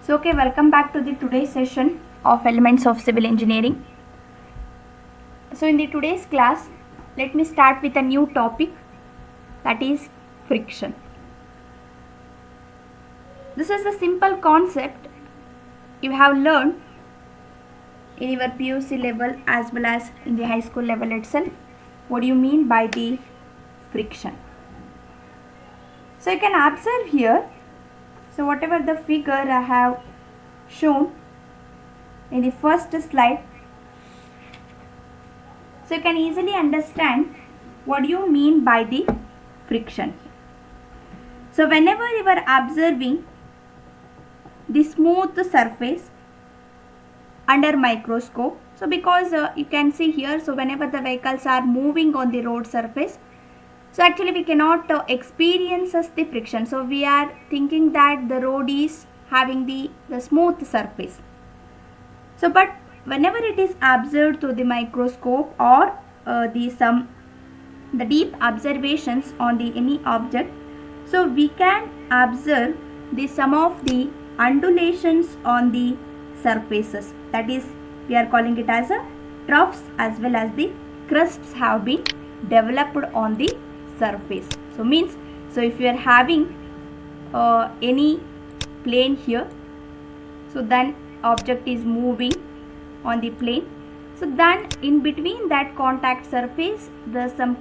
Welcome back to the today's session of Elements of Civil Engineering. So in the today's class, let me start with a new topic, that is friction. This is a simple concept you have learned in your PUC level as well as in the high school level itself. What do you mean by the friction? So you can observe here. So whatever the figure I have shown in the first slide, so you can easily understand what you mean by the friction. So whenever you are observing the smooth surface under microscope, so because you can see here, so whenever the vehicles are moving on the road surface, so actually we cannot experience the friction. So we are thinking that the road is having the smooth surface. So but whenever it is observed through the microscope or the deep observations on the any object, so we can observe the some of the undulations on the surfaces. That is, we are calling it as a troughs as well as the crusts have been developed on the surface. So means, so if you are having any plane here, so then object is moving on the plane, so then in between that contact surface the some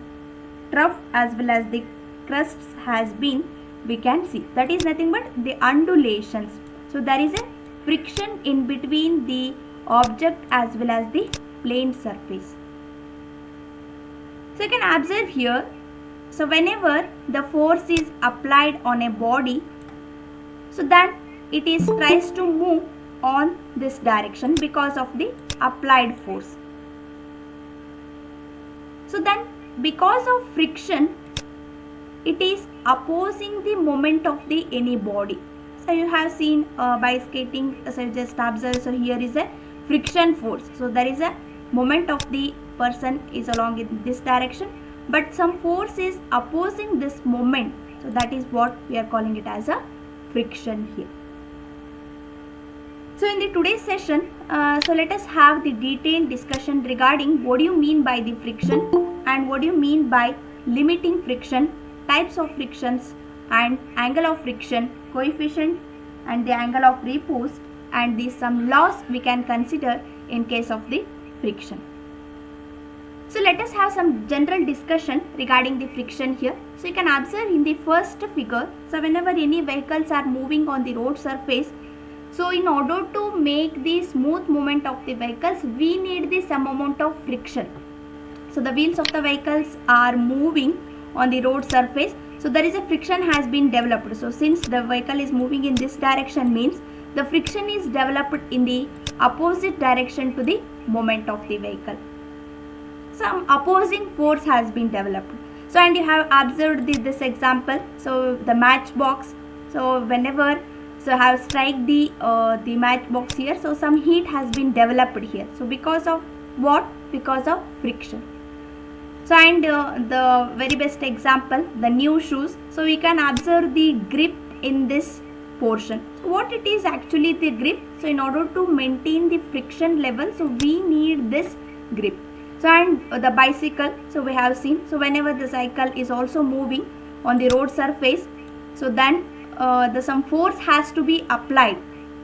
trough as well as the crusts has been, we can see that is nothing but the undulations. So there is a friction in between the object as well as the plane surface. So you can observe here, so whenever the force is applied on a body, so then it is tries to move on this direction because of the applied force. So then because of friction, it is opposing the moment of the any body. So you have seen by skating, so you just observe, so here is a friction force. So there is a moment of the person is along in this direction, but some force is opposing this moment. So that is what we are calling it as a friction here. So in the today's session, so let us have the detailed discussion regarding what do you mean by the friction and what do you mean by limiting friction, types of frictions and angle of friction, coefficient and the angle of repose, and the some laws we can consider in case of the friction. So let us have some general discussion regarding the friction here. So you can observe in the first figure, so whenever any vehicles are moving on the road surface, so in order to make the smooth movement of the vehicles, we need the some amount of friction. So the wheels of the vehicles are moving on the road surface, so there is a friction has been developed. So since the vehicle is moving in this direction, means the friction is developed in the opposite direction to the moment of the vehicle. Some opposing force has been developed. So and you have observed this example, so the matchbox, so whenever so have strike the matchbox here, so some heat has been developed here. So because of what? Because of friction. So and the very best example, the new shoes, so we can observe the grip in this portion. So what it is actually the grip? So in order to maintain the friction level, so we need this grip. So and the bicycle, so we have seen, so whenever the cycle is also moving on the road surface, so then some force has to be applied.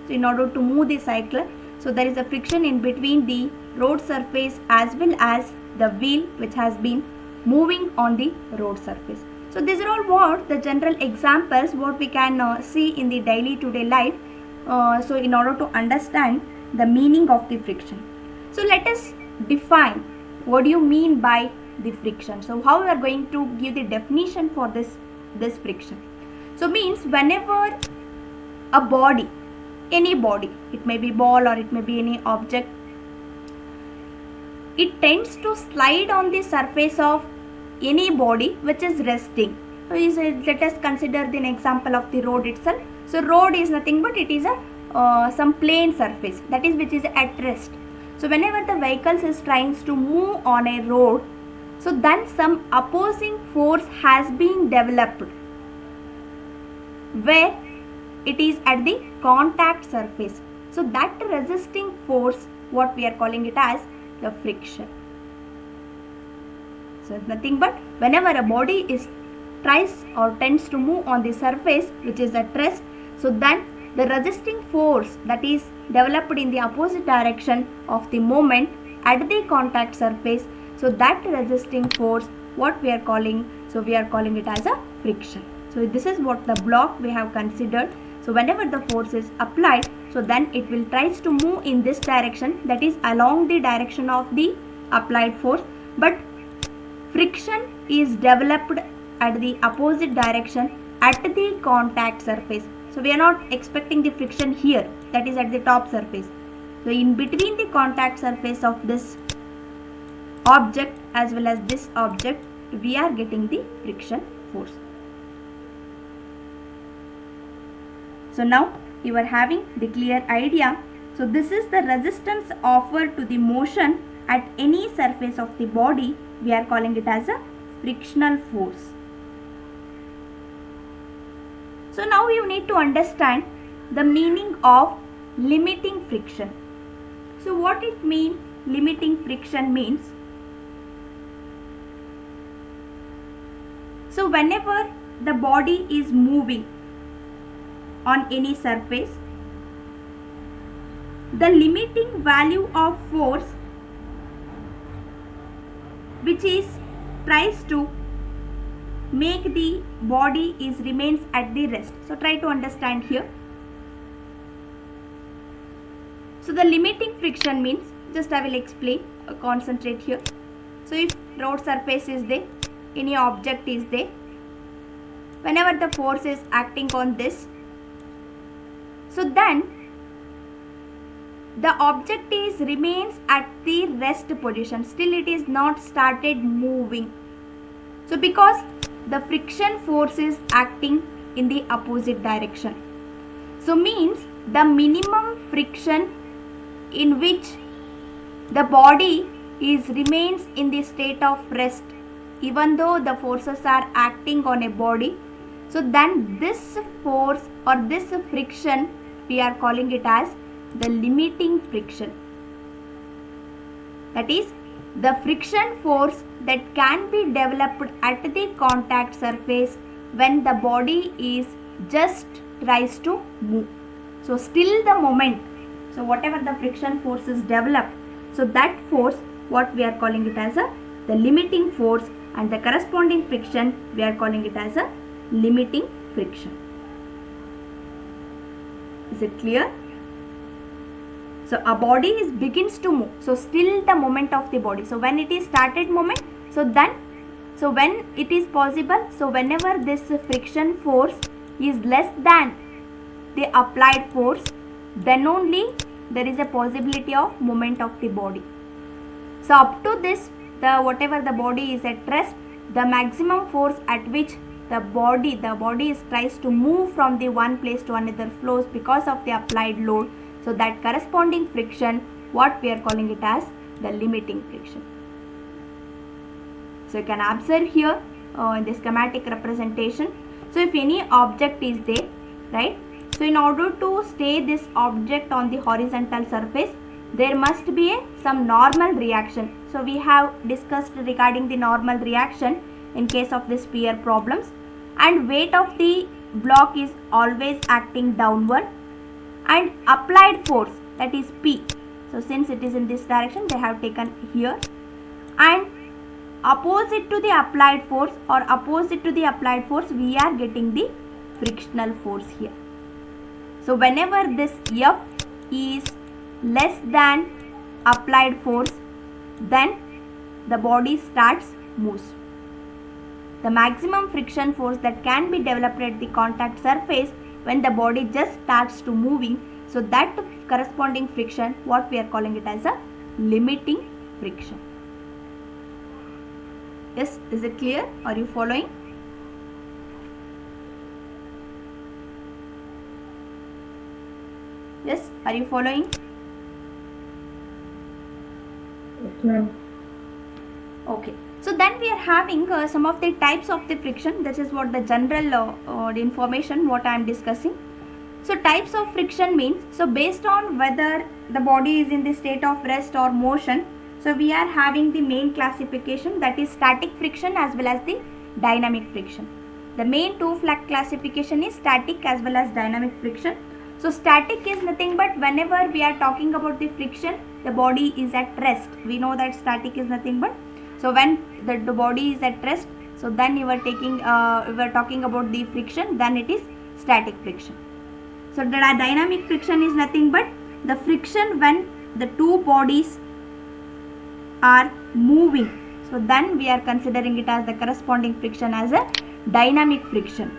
So in order to move the cycle, so there is a friction in between the road surface as well as the wheel which has been moving on the road surface. So these are all what the general examples what we can see in the daily today life. So in order to understand the meaning of the friction, so let us define what do you mean by the friction. So how we are going to give the definition for this friction. So means whenever a body, any body, it may be ball or it may be any object, it tends to slide on the surface of any body which is resting. So let us consider the example of the road itself. So road is nothing but it is a some plane surface, that is which is at rest. So whenever the vehicles is trying to move on a road, so then some opposing force has been developed where it is at the contact surface. So that resisting force, what we are calling it as the friction. So it's nothing but whenever a body tries or tends to move on the surface which is at rest, so then the resisting force that is developed in the opposite direction of the moment at the contact surface, so that resisting force, what we are calling, so we are calling it as a friction. So this is what the block we have considered. So whenever the force is applied, so then it will tries to move in this direction, that is along the direction of the applied force, but friction is developed at the opposite direction at the contact surface. So we are not expecting the friction here, that is at the top surface. So in between the contact surface of this object as well as this object, we are getting the friction force. So now you are having the clear idea. So this is the resistance offered to the motion at any surface of the body. We are calling it as a frictional force. So now you need to understand the meaning of limiting friction. So what it means, limiting friction means, so whenever the body is moving on any surface, the limiting value of force which is tries to make the body remains at the rest. So try to understand here. So the limiting friction means, just I will explain, concentrate here. So if road surface is there, any object is there, whenever the force is acting on this, so then the object remains at the rest position, still it is not started moving. So because the friction force is acting in the opposite direction, so means the minimum friction in which the body remains in the state of rest even though the forces are acting on a body, so then this force or this friction, we are calling it as the limiting friction. That is the friction force that can be developed at the contact surface when the body just tries to move. So still the moment, so whatever the friction force is developed, so that force, what we are calling it as the limiting force, and the corresponding friction, we are calling it as a limiting friction. Is it clear? So a body begins to move, so still the moment of the body. So when it is started moment, so when it is possible, so whenever this friction force is less than the applied force, then only there is a possibility of movement of the body. So up to this, whatever the body is at rest, the maximum force at which the body tries to move from the one place to another flows because of the applied load. So that corresponding friction, what we are calling it as the limiting friction. So you can observe here in the schematic representation. So if any object is there, right? So in order to stay this object on the horizontal surface, there must be some normal reaction. So we have discussed regarding the normal reaction in case of the sphere problems, and weight of the block is always acting downward, and applied force, that is P. So since it is in this direction, they have taken here, and opposite to the applied force we are getting the frictional force here. So whenever this F is less than applied force, then the body starts moves. The maximum friction force that can be developed at the contact surface when the body just starts to moving, so that corresponding friction, what we are calling it as a limiting friction. Yes, is it clear? Are you following? Yes, are you following? Yes, ma'am. Okay. So then we are having some of the types of the friction. This is what the general information what I am discussing. So types of friction means, so based on whether the body is in the state of rest or motion, so we are having the main classification, that is static friction as well as the dynamic friction. The main two classification is static as well as dynamic friction. So static is nothing but whenever we are talking about the friction, the body is at rest. We know that static is nothing but, so when the body is at rest, so then you are talking about the friction, then it is static friction. So the dynamic friction is nothing but the friction when the two bodies are moving. So then we are considering it as the corresponding friction as a dynamic friction.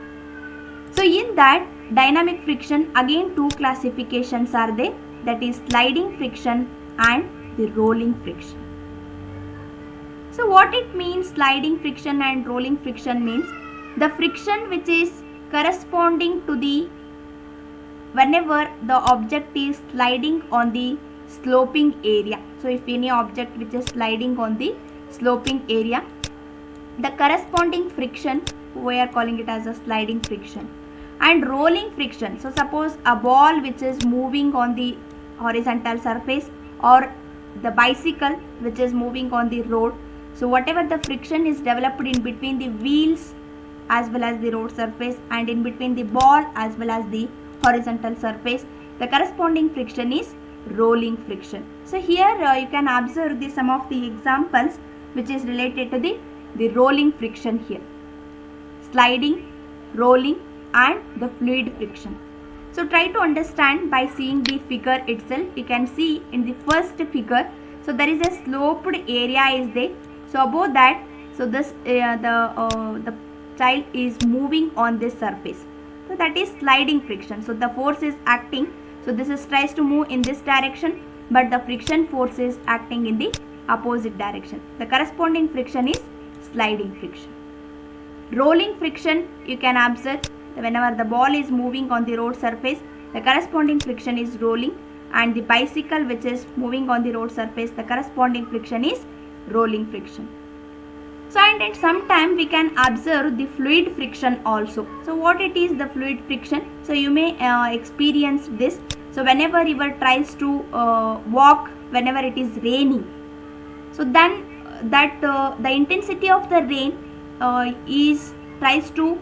So in that dynamic friction, again two classifications are there, that is sliding friction and the rolling friction. So what it means, sliding friction and rolling friction means the friction which is corresponding to the whenever the object is sliding on the sloping area. So if any object which is sliding on the sloping area, the corresponding friction we are calling it as a sliding friction. And rolling friction, so suppose a ball which is moving on the horizontal surface or the bicycle which is moving on the road, so whatever the friction is developed in between the wheels as well as the road surface and in between the ball as well as the horizontal surface, the corresponding friction is rolling friction. So here you can observe the some of the examples which is related to the rolling friction here. Sliding, rolling and the fluid friction. So try to understand by seeing the figure itself. You can see in the first figure, so there is a sloped area is there. So above that, so this the child is moving on this surface. So that is sliding friction. So the force is acting. So this is tries to move in this direction, but the friction force is acting in the opposite direction. The corresponding friction is sliding friction. Rolling friction, you can observe whenever the ball is moving on the road surface, the corresponding friction is rolling, and the bicycle which is moving on the road surface, the corresponding friction is rolling friction. So and at some time we can observe the fluid friction also. So what it is, the fluid friction? So you may experience this. So whenever river tries to walk, whenever it is raining, so then the intensity of the rain tries to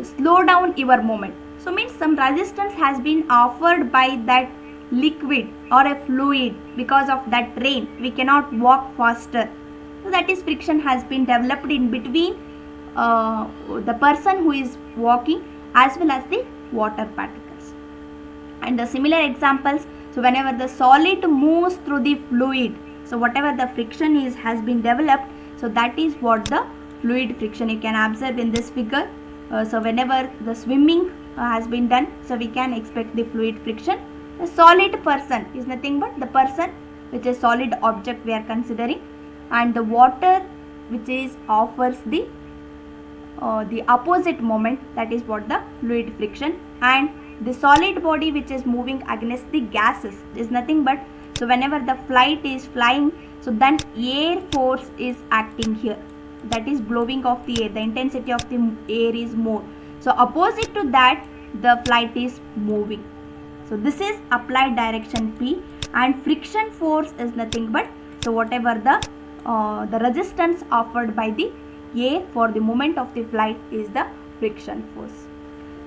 slow down your movement. So means some resistance has been offered by that liquid or a fluid. Because of that rain we cannot walk faster. So that is friction has been developed in between the person who is walking as well as the water particles. And the similar examples, so whenever the solid moves through the fluid, so whatever the friction is has been developed, so that is what the fluid friction. You can observe in this figure. So whenever the swimming has been done, so we can expect the fluid friction. The solid person is nothing but the person which is solid object we are considering, and the water which is offers the opposite moment, that is what the fluid friction. And the solid body which is moving against the gases is nothing but, so whenever the flight is flying, so then air force is acting here, that is blowing of the air, the intensity of the air is more, so opposite to that the flight is moving. So this is applied direction P, and friction force is nothing but, so whatever the resistance offered by the air for the movement of the flight is the friction force.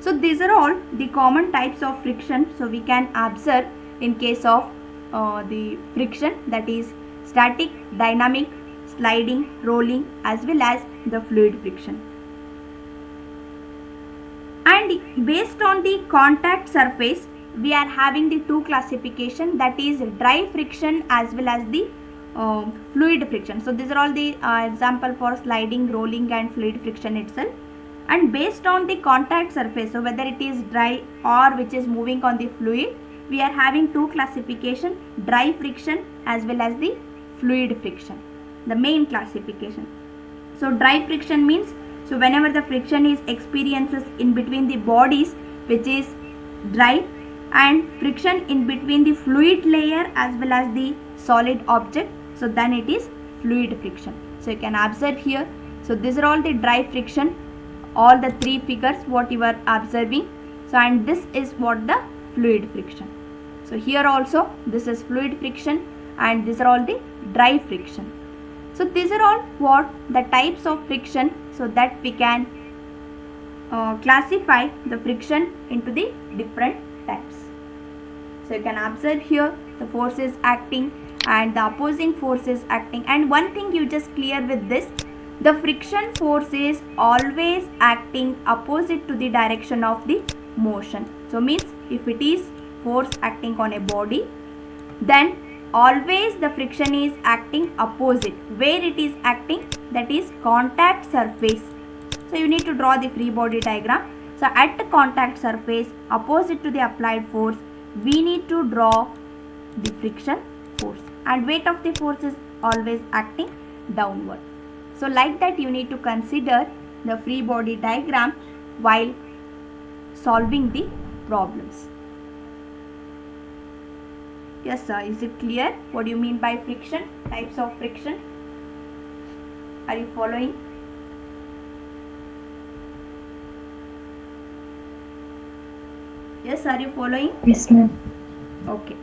So these are all the common types of friction. So we can observe in case of the friction, that is static, dynamic, sliding, rolling as well as the fluid friction. And based on the contact surface we are having the two classification, that is dry friction as well as the fluid friction. So these are all the example for sliding, rolling and fluid friction itself. And based on the contact surface, so whether it is dry or which is moving on the fluid, we are having two classification, dry friction as well as the fluid friction, the main classification. So dry friction means, so whenever the friction is experiences in between the bodies which is dry, and friction in between the fluid layer as well as the solid object, so then it is fluid friction. So you can observe here, so these are all the dry friction, all the three figures what you are observing. So and this is what the fluid friction. So here also this is fluid friction and these are all the dry friction. So these are all what the types of friction, so that we can classify the friction into the different types. So you can observe here the force is acting and the opposing force is acting, and one thing you just clear with this, the friction force is always acting opposite to the direction of the motion. So means if it is force acting on a body, then always the friction is acting opposite. Where it is acting, that is contact surface. So you need to draw the free body diagram. So at the contact surface opposite to the applied force, we need to draw the friction force, and weight of the force is always acting downward. So like that you need to consider the free body diagram while solving the problems. Yes sir, is it clear? What do you mean by friction? Types of friction. Are you following? Yes, are you following? Yes, ma'am. Okay.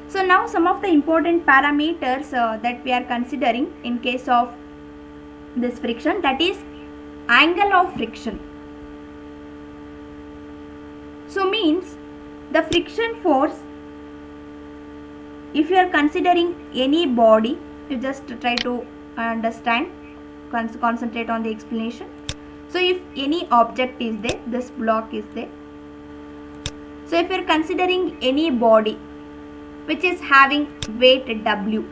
So now some of the important parameters that we are considering in case of this friction, that is angle of friction. So means the friction force, if you are considering any body, you just try to understand, concentrate on the explanation. So if any object is there, this block is there. So if you are considering any body which is having weight W,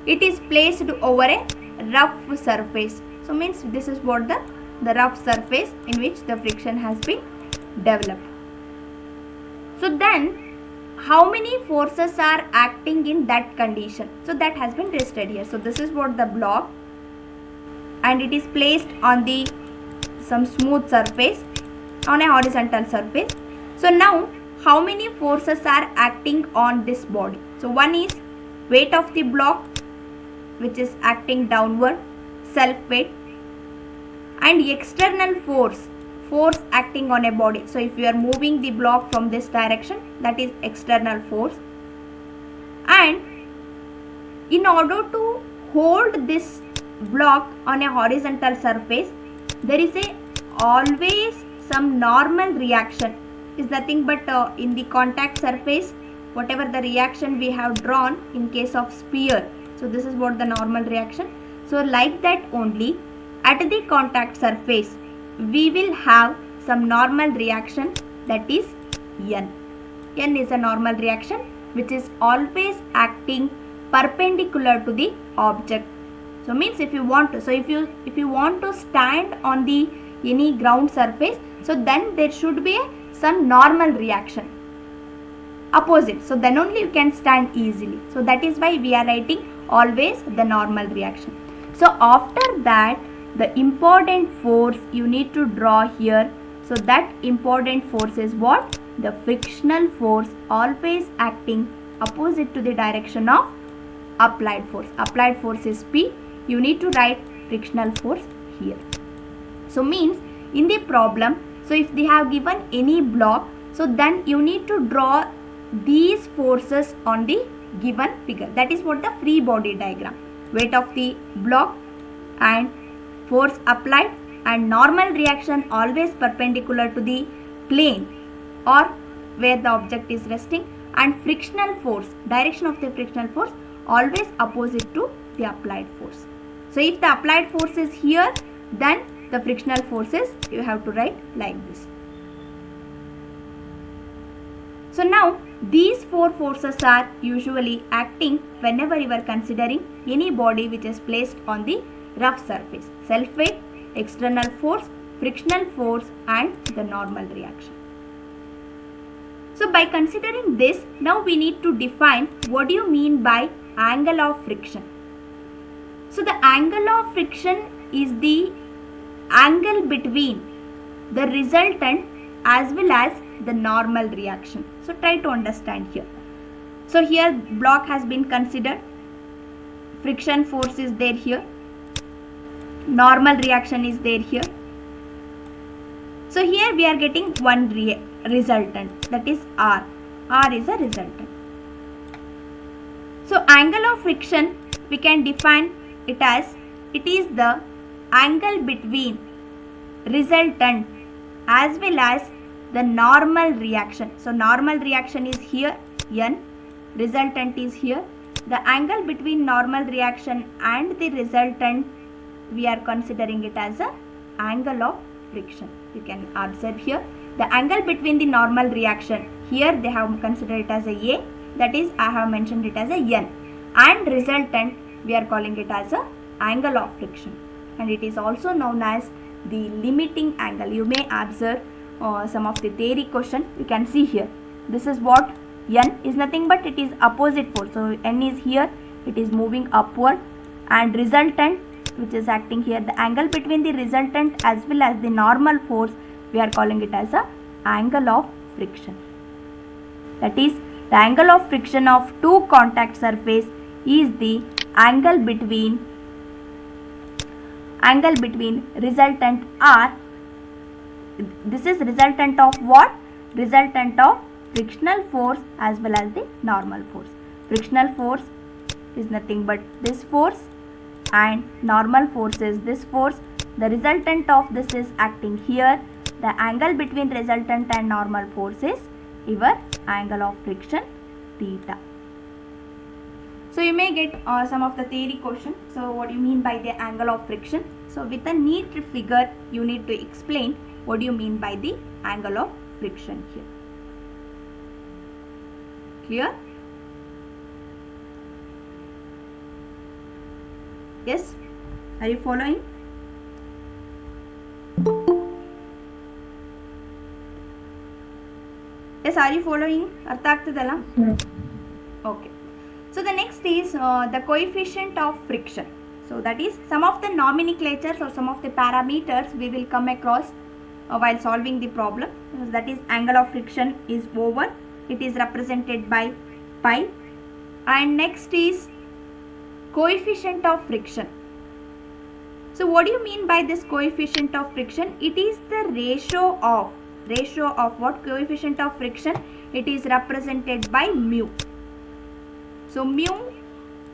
it is placed over a rough surface. So means this is what the rough surface in which the friction has been developed. So then how many forces are acting in that condition? So that has been listed here. So this is what the block, and it is placed on the some smooth surface, on a horizontal surface. So now how many forces are acting on this body? So one is weight of the block, which is acting downward, self weight, and external force acting on a body. So if you are moving the block from this direction, that is external force. And in order to hold this block on a horizontal surface, there is always some normal reaction. Is nothing but in the contact surface, whatever the reaction we have drawn in case of sphere. So this is what the normal reaction. So like that only at the contact surface, we will have some normal reaction, that is N. N is a normal reaction which is always acting perpendicular to the object. So means if you want to, if you want to stand on the any ground surface, so then there should be some normal reaction opposite. So then only you can stand easily. So that is why we are writing always the normal reaction. So after that, the important force you need to draw here. So that important force is what? The frictional force, always acting opposite to the direction of applied force. Applied force is P. You need to write frictional force here. So means in the problem, so if they have given any block, so then you need to draw these forces on the given figure. That is what the free body diagram. Weight of the block and force applied and normal reaction always perpendicular to the plane or where the object is resting, and frictional force, direction of the frictional force always opposite to the applied force. So if the applied force is here, then the frictional forces you have to write like this. So now these four forces are usually acting whenever you are considering any body which is placed on the rough surface. Self weight, external force, frictional force and the normal reaction. So by considering this, now we need to define what do you mean by angle of friction. So the angle of friction is the angle between the resultant as well as the normal reaction. So try to understand here. So here block has been considered, friction force is there here, normal reaction is there here. So here we are getting one resultant, that is R. R is a resultant. So angle of friction, we can define it as, it is the angle between resultant as well as the normal reaction. So normal reaction is here N, resultant is here. The angle between normal reaction and the resultant, we are considering it as a angle of friction. You can observe here the angle between the normal reaction, here they have considered it as a, that is I have mentioned it as a N, and resultant we are calling it as a angle of friction, and it is also known as the limiting angle. You may observe some of the theory question. You can see here, this is what N is nothing but it is opposite force. So N is here, it is moving upward, and resultant which is acting here, the angle between the resultant as well as the normal force, we are calling it as a angle of friction. That is, the angle of friction of two contact surface is the angle between resultant R. This is resultant of what? Resultant of frictional force as well as the normal force. Frictional force is nothing but this force, and normal force is this force. The resultant of this is acting here. The angle between resultant and normal force is your angle of friction, theta. So you may get some of the theory question. So what do you mean by the angle of friction? So with a neat figure, you need to explain what do you mean by the angle of friction here. Clear? Yes? Are you following? Yes, are you following? Artha agtadalla? Okay. So the next is the coefficient of friction. So that is some of the nomenclatures or some of the parameters we will come across while solving the problem. That is, angle of friction is over. It is represented by pi. And next is coefficient of friction. So what do you mean by this coefficient of friction? It is the ratio of what? Coefficient of friction. It is represented by mu. So mu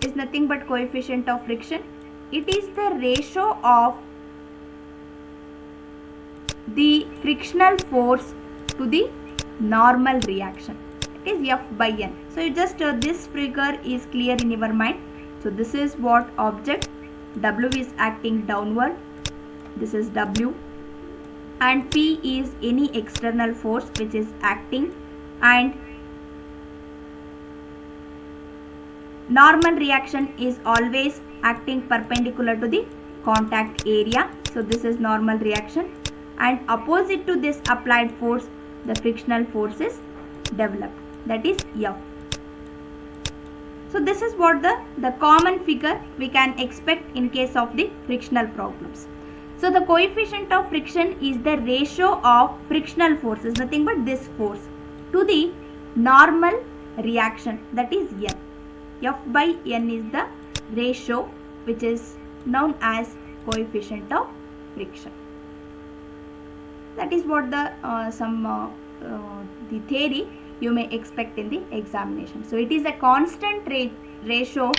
is nothing but coefficient of friction. It is the ratio of the frictional force to the normal reaction. It is F by N. So you just this figure is clear in your mind. So this is what object, W is acting downward, this is W, and P is any external force which is acting, and normal reaction is always acting perpendicular to the contact area. So this is normal reaction, and opposite to this applied force, the frictional force is developed, that is F. So this is what the common figure we can expect in case of the frictional problems. So the coefficient of friction is the ratio of frictional force, is nothing but this force, to the normal reaction, that is N. F by N is the ratio which is known as coefficient of friction. That is what the theory you may expect in the examination. So it is a constant ratio,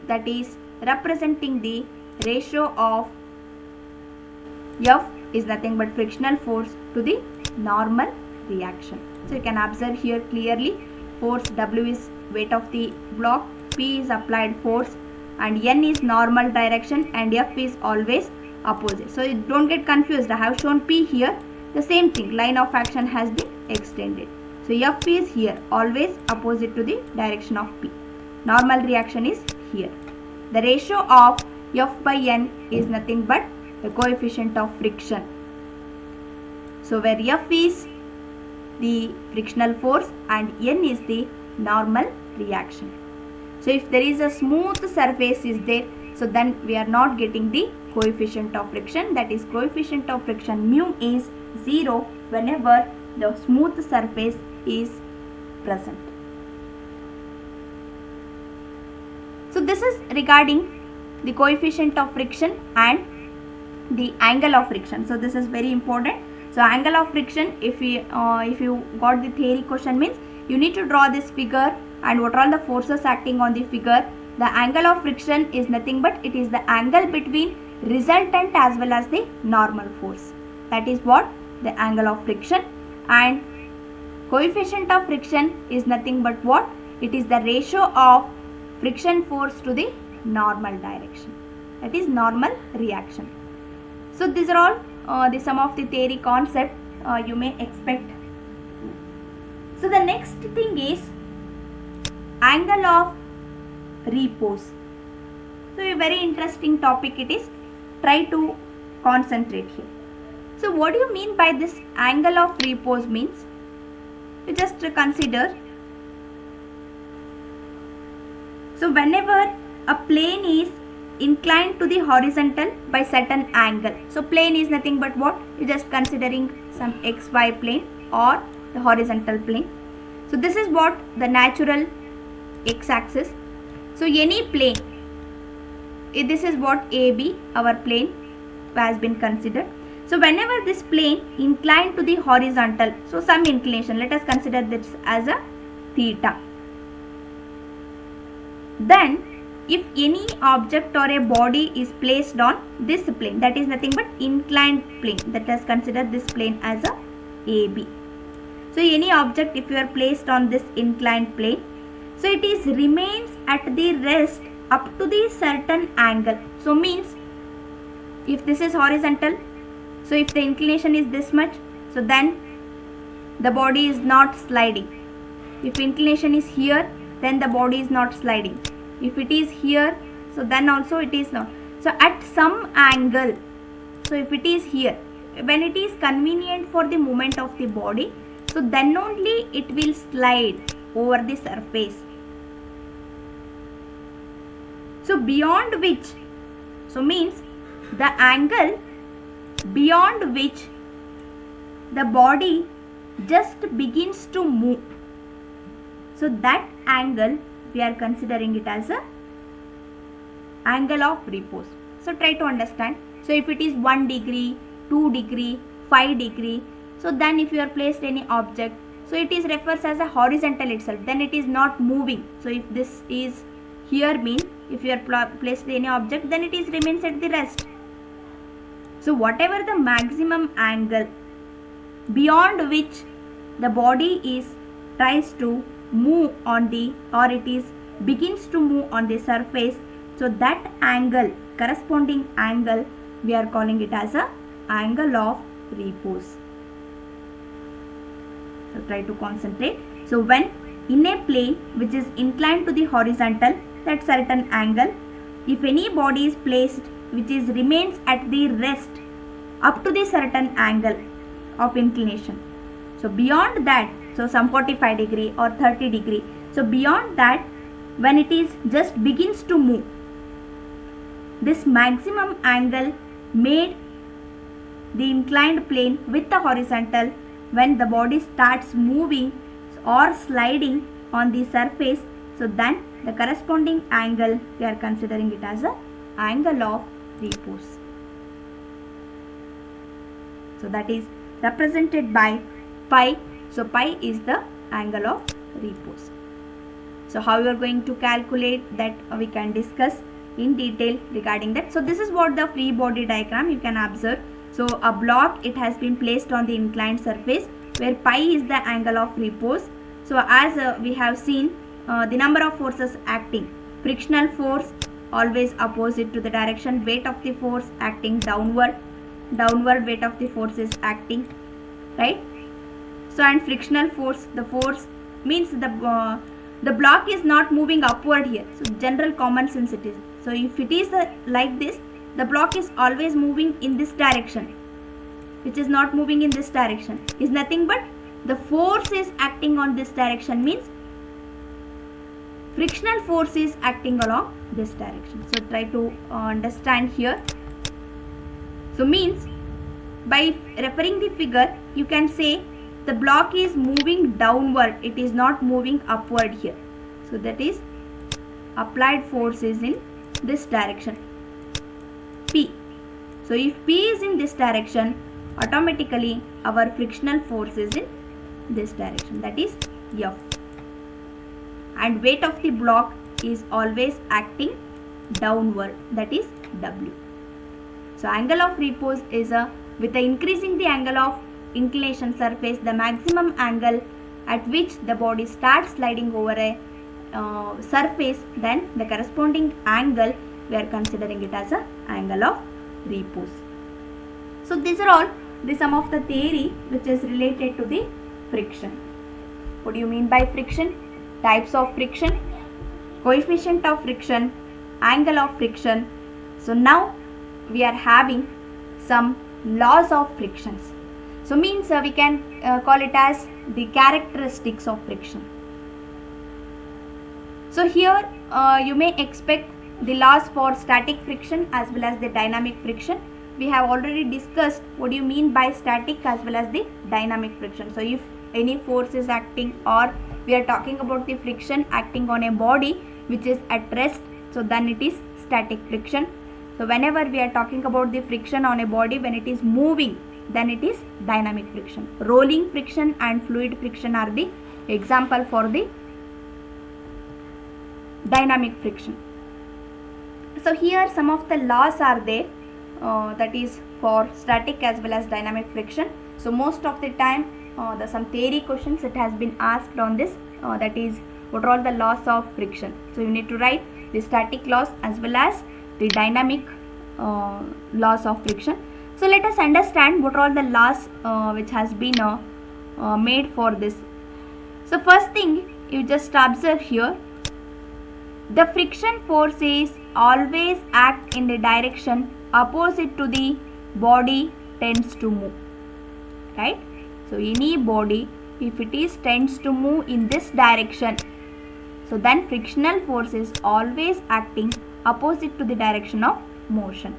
that is representing the ratio of F is nothing but frictional force to the normal reaction. So you can observe here clearly, force W is weight of the block, P is applied force, and N is normal direction, and F is always opposite. So you don't get confused. I have shown P here. The same thing, line of action has been extended. So F is here, always opposite to the direction of P. Normal reaction is here. The ratio of F by N is nothing but the coefficient of friction. So where F is the frictional force and N is the normal reaction. So if there is a smooth surface is there, so then we are not getting the coefficient of friction, that is coefficient of friction mu is 0 whenever the smooth surface is present. So this is regarding the coefficient of friction and the angle of friction. So this is very important. So angle of friction, if you got the theory question, means you need to draw this figure and what are all the forces acting on the figure. The angle of friction is nothing but it is the angle between resultant as well as the normal force. That is what the angle of friction. And coefficient of friction is nothing but what? It is the ratio of friction force to the normal direction. That is normal reaction. So these are all the some of the theory concept you may expect. So the next thing is angle of repose. So a very interesting topic it is. Try to concentrate here. So what do you mean by this angle of repose means? You just consider. So whenever a plane is inclined to the horizontal by certain angle. So plane is nothing but what? You just considering some xy plane or the horizontal plane. So this is what the natural x-axis. So any plane, this is what AB, our plane has been considered. So whenever this plane inclined to the horizontal, so some inclination, let us consider this as a theta. Then if any object or a body is placed on this plane, that is nothing but inclined plane, let us consider this plane as a AB. So any object if you are placed on this inclined plane, so it is remains at the rest up to the certain angle. So means if this is horizontal, so if the inclination is this much, so then the body is not sliding. If inclination is here, then the body is not sliding. If it is here, so then also it is not. So at some angle, so if it is here, when it is convenient for the movement of the body, so then only it will slide over the surface. So beyond which, so means the angle beyond which the body just begins to move. So that angle we are considering it as a angle of repose. So try to understand. So if it is 1 degree, 2 degree, 5 degree, so then if you are placed any object, so it is refers as a horizontal itself, then it is not moving. So if this is here mean, if you are placed any object, then it is remains at the rest. So whatever the maximum angle beyond which the body is tries to move on the, or it is begins to move on the surface, so that angle, corresponding angle, we are calling it as a angle of repose. So try to concentrate. So when in a plane which is inclined to the horizontal, that certain angle, if any body is placed which is remains at the rest up to the certain angle of inclination. So beyond that, so some 45 degree or 30 degree. So beyond that, when it is just begins to move, this maximum angle made the inclined plane with the horizontal, when the body starts moving or sliding on the surface, so then the corresponding angle we are considering it as a angle of repose. So that is represented by pi. So pi is the angle of repose. So how you are going to calculate that we can discuss in detail regarding that. So this is what the free body diagram you can observe. So a block, it has been placed on the inclined surface where pi is the angle of repose. So as we have seen the number of forces acting, frictional force always opposite to the direction, weight of the force acting downward weight of the force is acting, right? So and frictional force, the force means the block is not moving upward here. So general common sense it is. So if it is like this, the block is always moving in this direction, which is not moving in this direction, is nothing but the force is acting on this direction, means frictional force is acting along this direction. So try to understand here. So means by referring the figure, you can say the block is moving downward, it is not moving upward here. So that is applied force is in this direction, P. So if P is in this direction, automatically our frictional force is in this direction, that is F. And weight of the block is always acting downward, that is W. So angle of repose is with the increasing the angle of inclination surface, the maximum angle at which the body starts sliding over a surface, then the corresponding angle we are considering it as a angle of repose. So these are all the some of the theory which is related to the friction. What do you mean by friction? Types of friction, coefficient of friction, angle of friction. So now we are having some laws of frictions. So means we can call it as the characteristics of friction. So here you may expect the laws for static friction as well as the dynamic friction. We have already discussed what do you mean by static as well as the dynamic friction. So if any force is acting, or we are talking about the friction acting on a body which is at rest, so then it is static friction. So whenever we are talking about the friction on a body when it is moving, then it is dynamic friction. Rolling friction and fluid friction are the example for the dynamic friction. So here some of the laws are there, that is for static as well as dynamic friction. So most of the time some theory questions it has been asked on this, that is what are all the laws of friction. So you need to write the static laws as well as the dynamic laws of friction. So let us understand what are all the laws which has been made for this. So first thing you just observe here, the friction forces always act in the direction opposite to the body tends to move, right? So any body if it is tends to move in this direction, so then frictional force is always acting opposite to the direction of motion.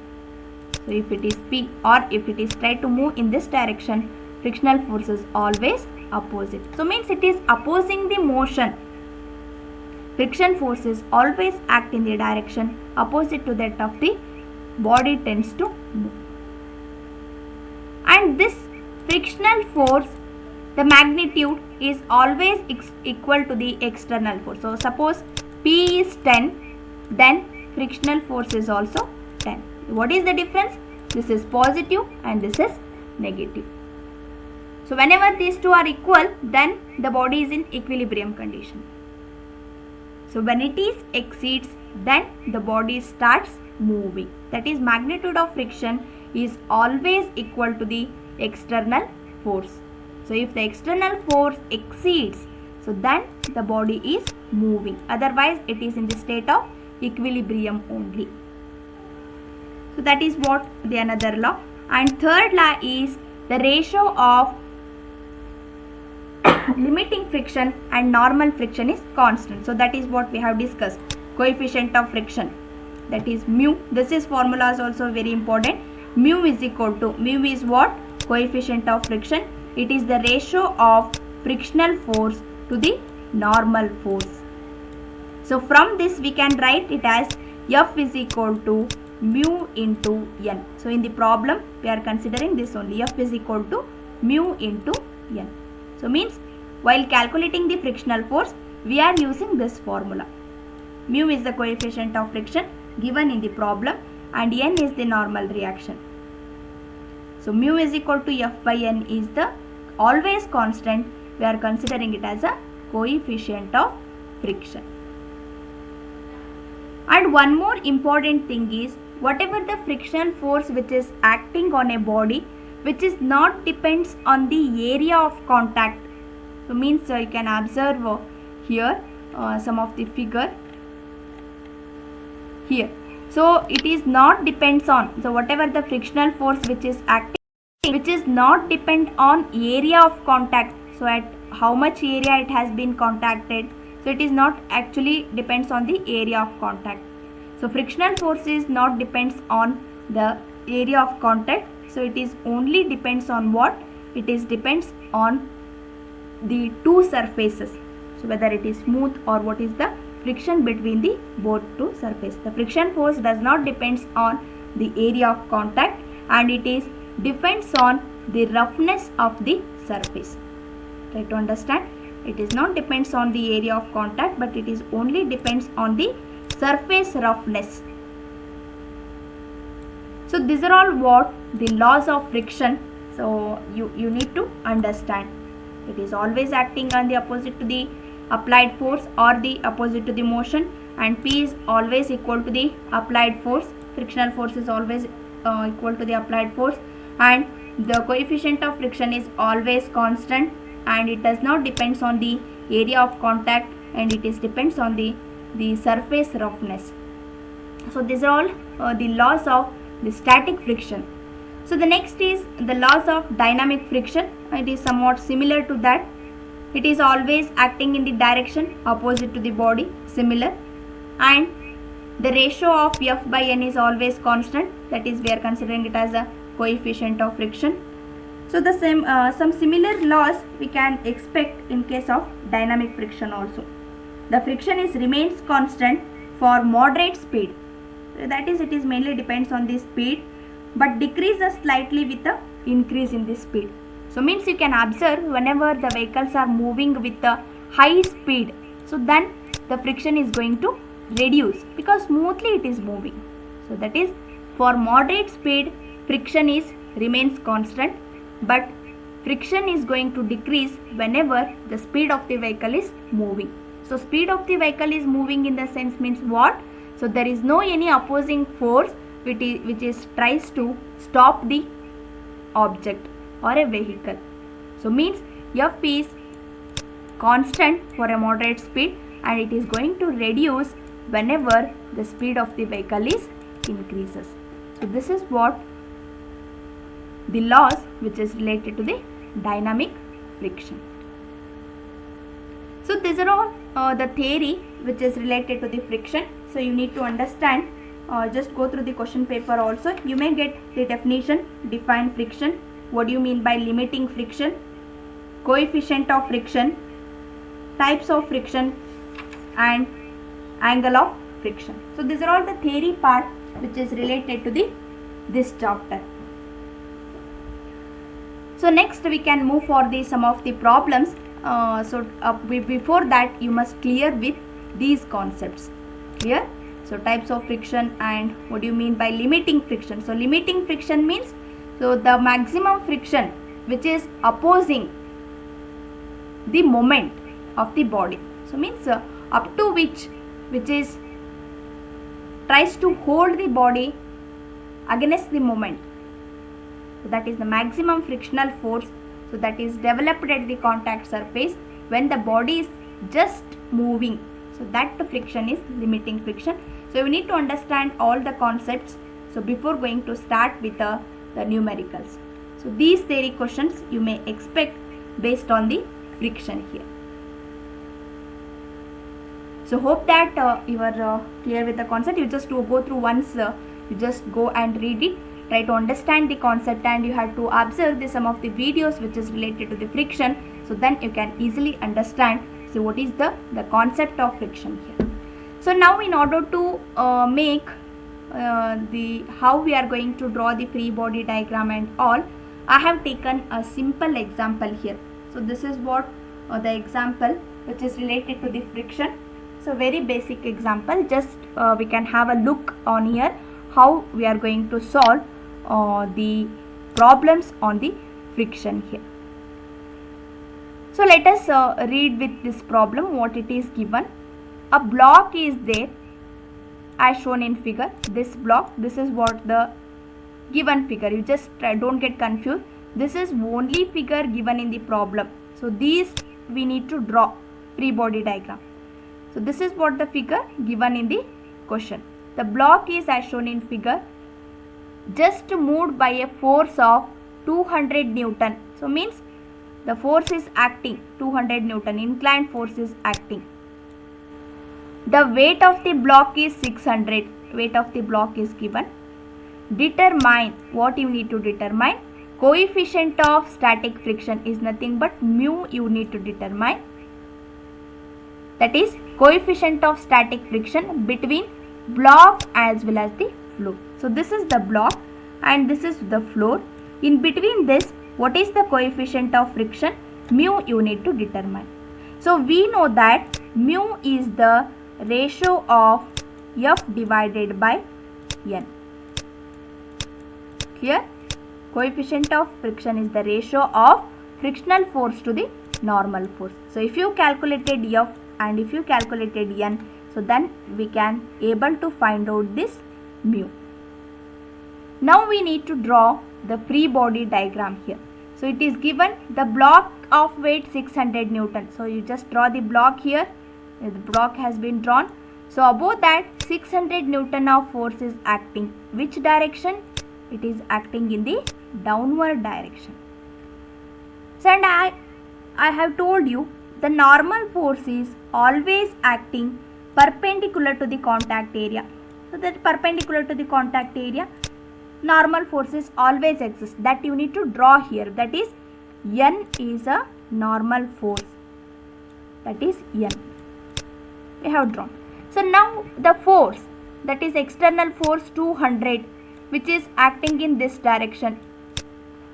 So if it is P or if it is try to move in this direction, frictional force is always opposite. So means it is opposing the motion. Friction forces always act in the direction opposite to that of the body tends to move. And this frictional force, the magnitude is always equal to the external force. So suppose P is 10, then frictional force is also 10. What is the difference? This is positive and this is negative. So whenever these two are equal, then the body is in equilibrium condition. So when it is exceeds, then the body starts moving. That is magnitude of friction is always equal to the external force. So if the external force exceeds, so then the body is moving. Otherwise it is in the state of equilibrium only. So that is what the another law. And third law is the ratio of limiting friction and normal friction is constant. So that is what we have discussed. Coefficient of friction, that is mu. This is formula is also very important. Mu is equal to, mu is what? Coefficient of friction. It is the ratio of frictional force to the normal force. So from this we can write it as F is equal to mu into N. So in the problem we are considering this only, F is equal to mu into N. So means while calculating the frictional force we are using this formula. Mu is the coefficient of friction given in the problem and N is the normal reaction. So mu is equal to F by N is the always constant. We are considering it as a coefficient of friction. And one more important thing is, whatever the frictional force which is acting on a body which is not depends on the area of contact. So means you can observe here some of the figure here. So it is not depends on, so whatever the frictional force which is acting, which is not depend on area of contact. So at how much area it has been contacted, so it is not actually depends on the area of contact. So frictional force is not depends on the area of contact. So it is only depends on what? It is depends on the two surfaces. So whether it is smooth or what is the friction between the both two surfaces. The friction force does not depends on the area of contact and it is depends on the roughness of the surface. Try to understand. It is not depends on the area of contact, but it is only depends on the surface roughness. So these are all what the laws of friction. So you need to understand. It is always acting on the opposite to the applied force or the opposite to the motion, and P is always equal to the applied force. Frictional force is always equal to the applied force, and the coefficient of friction is always constant, and it does not depends on the area of contact, and it is depends on the surface roughness. So these are all the laws of the static friction. So the next is the laws of dynamic friction. It is somewhat similar to that. It is always acting in the direction opposite to the body, similar, and the ratio of F by N is always constant. That is, we are considering it as a coefficient of friction. So the same some similar laws we can expect in case of dynamic friction also. The friction is remains constant for moderate speed. That is, it is mainly depends on the speed, but decreases slightly with the increase in the speed. So means you can observe whenever the vehicles are moving with a high speed, so then the friction is going to reduce because smoothly it is moving. So that is, for moderate speed friction is remains constant, but friction is going to decrease whenever the speed of the vehicle is moving. So speed of the vehicle is moving in the sense means what? So there is no any opposing force which is tries to stop the object or a vehicle. So means F is constant for a moderate speed, and it is going to reduce whenever the speed of the vehicle is increases. So this is what the laws which is related to the dynamic friction. So these are all the theory which is related to the friction. So you need to understand, just go through the question paper also. You may get the definition, define friction, what do you mean by limiting friction, coefficient of friction, types of friction, and angle of friction. So these are all the theory part which is related to this chapter. So next we can move for the some of the problems. Before that you must clear with these concepts. Clear? So types of friction and what do you mean by limiting friction. So limiting friction means the maximum friction which is opposing the moment of the body. So means up to which is tries to hold the body against the moment. So that is the maximum frictional force. So that is developed at the contact surface when the body is just moving. So that the friction is limiting friction. So you need to understand all the concepts. So before going to start with the numericals. So these theory questions you may expect based on the friction here. So hope that you are clear with the concept. You just to go through once, you just go and read it. Try to understand the concept, and you have to observe some of the videos which is related to the friction. So then you can easily understand. So what is the concept of friction here. So now in order to make how we are going to draw the free body diagram and all, I have taken a simple example here. So this is what the example which is related to the friction. So very basic example, just we can have a look on here how we are going to solve the problems on the friction here. So let us read with this problem what it is given. A block is there as shown in figure. This block, this is what the given figure. You just don't get confused. This is only figure given in the problem. So these we need to draw free body diagram. So this is what the figure given in the question. The block is as shown in figure, just moved by a force of 200 Newton. So means the force is acting 200 Newton, inclined force is acting. The weight of the block is 600. Weight of the block is given. Determine, what you need to determine. Coefficient of static friction is nothing but mu you need to determine. That is coefficient of static friction between block as well as the floor. So this is the block and this is the floor. In between this what is the coefficient of friction? Mu you need to determine. So we know that mu is the ratio of F divided by N. Here coefficient of friction is the ratio of frictional force to the normal force. So if you calculated F and if you calculated N, so then we can able to find out this mu. Now we need to draw the free body diagram here. So it is given the block of weight 600 Newton. So you just draw the block here. The block has been drawn. So above that 600 Newton of force is acting. Which direction? It is acting in the downward direction. So and I have told you the normal force is always acting perpendicular to the contact area. So that perpendicular to the contact area, normal forces always exist. That you need to draw here. That is N is a normal force. That is N. We have drawn. So now the force, that is external force 200, which is acting in this direction,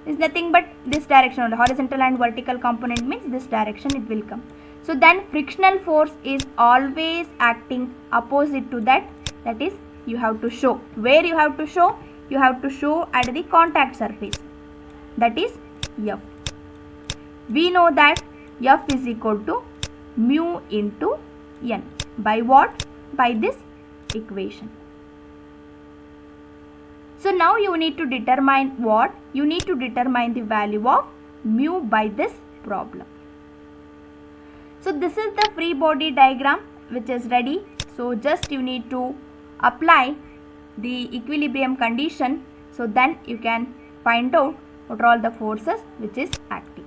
is nothing but this direction only. Horizontal and vertical component means this direction it will come. So then frictional force is always acting opposite to that. That is you have to show. Where you have to show? You have to show at the contact surface. That is F. We know that F is equal to mu into N. By what? By this equation. So now you need to determine what? You need to determine the value of mu by this problem. So this is the free body diagram which is ready. So just you need to apply the equilibrium condition. So then you can find out what are all the forces which is acting.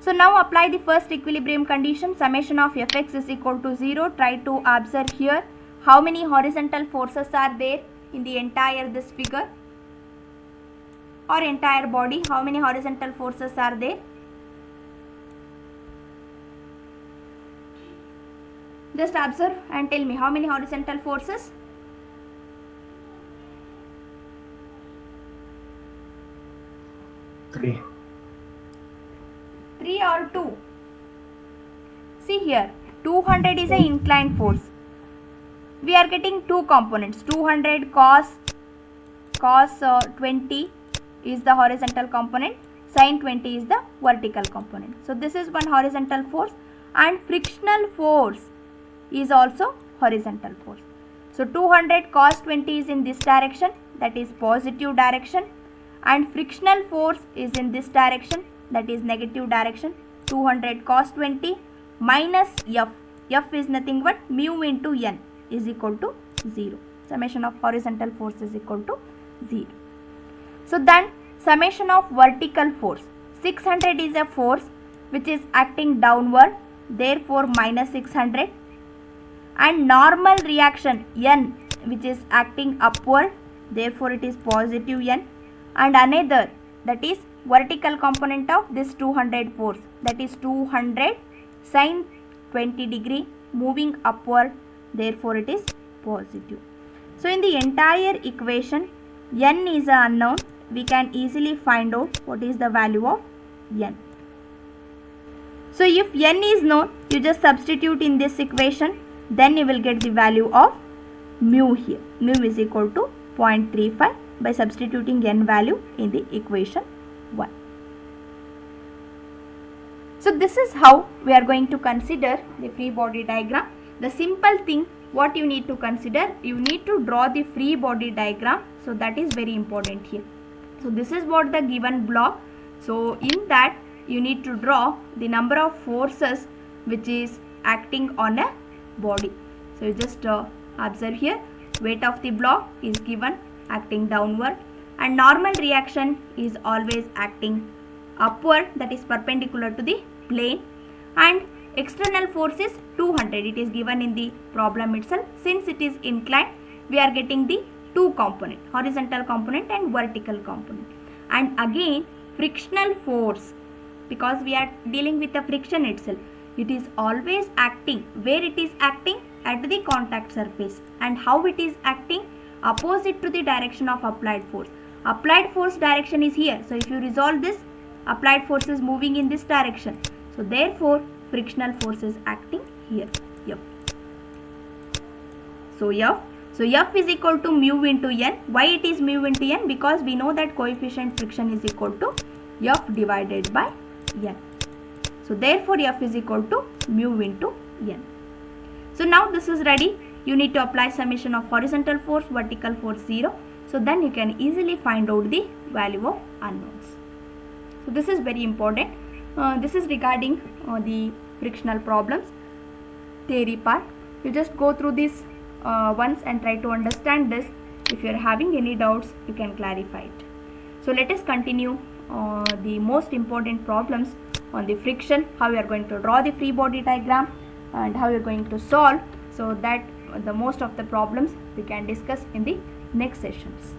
So now apply the first equilibrium condition. Summation of Fx is equal to 0. Try to observe here how many horizontal forces are there in the entire this figure or entire body. How many horizontal forces are there? Just observe and tell me how many horizontal forces. 3. 3 or 2? See here, 200 is an inclined force. We are getting two components. 200 cos 20 is the horizontal component. Sin 20 is the vertical component. So this is one horizontal force, and frictional force is also horizontal force. So 200 cos 20 is in this direction, that is positive direction, and frictional force is in this direction, that is negative direction. 200 cos 20 minus F. F is nothing but mu into N is equal to 0. Summation of horizontal force is equal to 0. So then summation of vertical force. 600 is a force which is acting downward, therefore minus 600. And normal reaction N which is acting upward, therefore it is positive N. And another, that is vertical component of this 200 force, that is 200 sin 20 degree moving upward, therefore it is positive. So in the entire equation, N is an unknown. We can easily find out what is the value of N. So if N is known, you just substitute in this equation, then you will get the value of mu here. Mu is equal to 0.35 by substituting N value in the equation 1. So this is how we are going to consider the free body diagram. The simple thing what you need to consider, you need to draw the free body diagram. So that is very important here. So this is what the given block. So in that you need to draw the number of forces which is acting on a body. So you just observe here, weight of the block is given acting downward, and normal reaction is always acting upward, that is perpendicular to the plane, and external force is 200. It is given in the problem itself. Since it is inclined, we are getting the two component, horizontal component and vertical component. And again frictional force, because we are dealing with the friction itself, it is always acting. Where it is acting? At the contact surface. And how it is acting? Opposite to the direction of applied force. applied force direction is here. So if you resolve this, applied force is moving in this direction. So therefore frictional force is acting here, F. So F is equal to mu into N. Why it is mu into N? Because we know that coefficient friction is equal to F divided by N. So therefore F is equal to mu into N. So now this is ready. You need to apply summation of horizontal force, vertical force 0. So then you can easily find out the value of unknowns. So this is very important. This is regarding the frictional problems theory part. You just go through this once and try to understand this. If you are having any doubts, you can clarify it. So let us continue the most important problems on the friction, how you are going to draw the free body diagram and how you are going to solve, so that the most of the problems we can discuss in the next sessions.